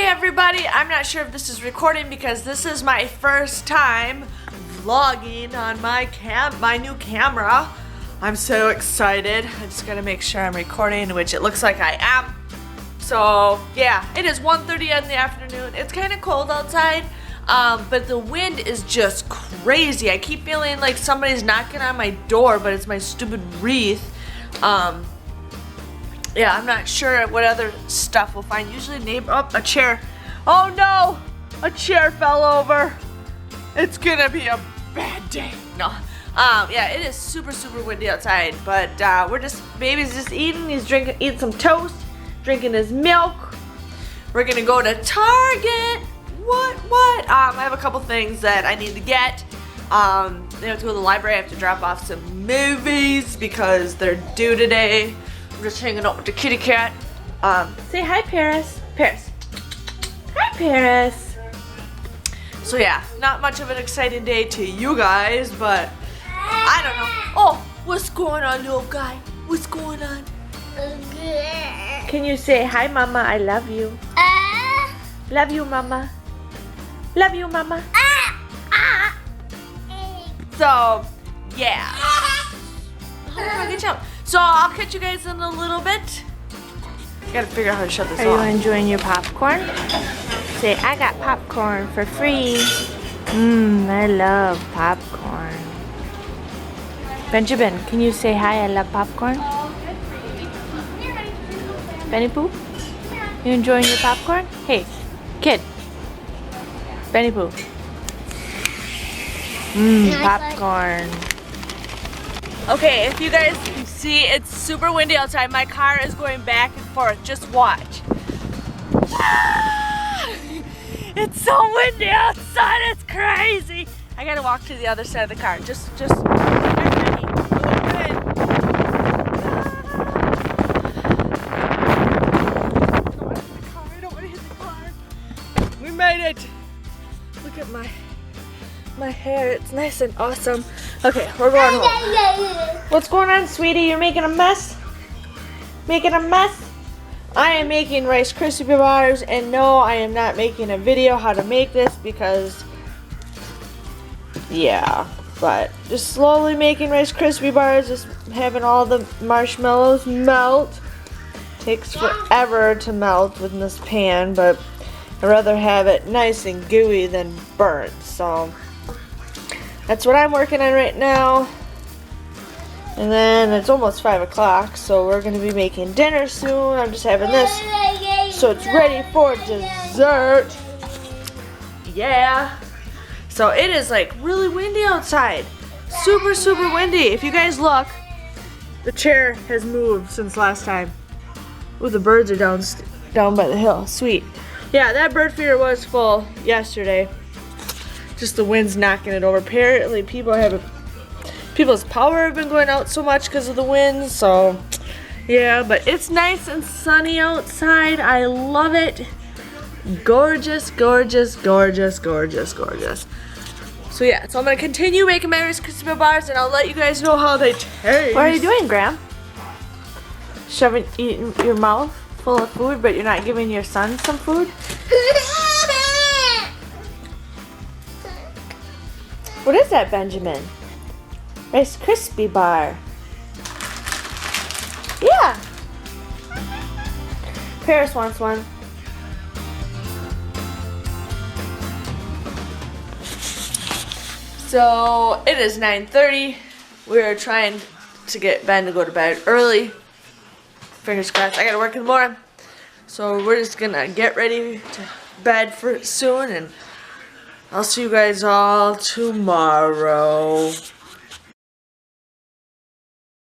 Hey everybody, I'm not sure if this is recording because this is my first time vlogging on my new camera. I'm so excited. I just gotta make sure I'm recording, which it looks like I am. So yeah, it is 1:30 in the afternoon. It's kind of cold outside, but the wind is just crazy. I keep feeling like somebody's knocking on my door, but it's my stupid wreath. Yeah, I'm not sure what other stuff we'll find. Usually a chair. Oh no, a chair fell over. It's gonna be a bad day. No, yeah, it is super windy outside, but baby's just eating. He's eating some toast, drinking his milk. We're gonna go to Target. What? I have a couple things that I need to get. I have to go to the library. I have to drop off some movies because they're due today. I'm just hanging out with the kitty cat. Say hi, Paris. Paris. Hi, Paris. So yeah, not much of an exciting day to you guys, but I don't know. Oh, what's going on, little guy? What's going on? Can you say hi, Mama? I love you. Love you, Mama. Love you, Mama. So, yeah. Oh, good job. So I'll catch you guys in a little bit. I gotta figure out how to shut this off. Are you enjoying your popcorn? Say, I got popcorn for free. I love popcorn. Benjamin, can you say hi? I love popcorn. Benny Pooh? You enjoying your popcorn? Hey, kid. Benny Pooh. Popcorn. Okay, if you guys can see, it's super windy outside. My car is going back and forth. Just watch. It's so windy outside. It's crazy. I gotta walk to the other side of the car. Just. I don't want to hit the car. We made it. Look at my hair. It's nice and awesome. Okay, we're going home. What's going on, sweetie? You're making a mess? Making a mess? I am making Rice Krispie bars, and no, I am not making a video how to make this because, yeah, but just slowly making Rice Krispie bars, just having all the marshmallows melt. Takes forever to melt in this pan, but I'd rather have it nice and gooey than burnt, so that's what I'm working on right now. And then it's almost 5 o'clock, so we're gonna be making dinner soon. I'm just having this so it's ready for dessert. Yeah. So it is like really windy outside. Super windy. If you guys look, the chair has moved since last time. Ooh, the birds are down by the hill. Sweet. Yeah, that bird feeder was full yesterday. Just the wind's knocking it over. Apparently people's power have been going out so much because of the wind, so yeah, but it's nice and sunny outside. I love it. Gorgeous. So yeah, so I'm gonna continue making my Rice Krispie bars and I'll let you guys know how they taste. What are you doing, Graham? Eating your mouth full of food, but you're not giving your son some food? What is that, Benjamin? Rice Krispie bar. Yeah. Paris wants one. So it is 9:30. We're trying to get Ben to go to bed early. Fingers crossed. I gotta work in the morning. So we're just gonna get ready to bed for soon, and I'll see you guys all tomorrow.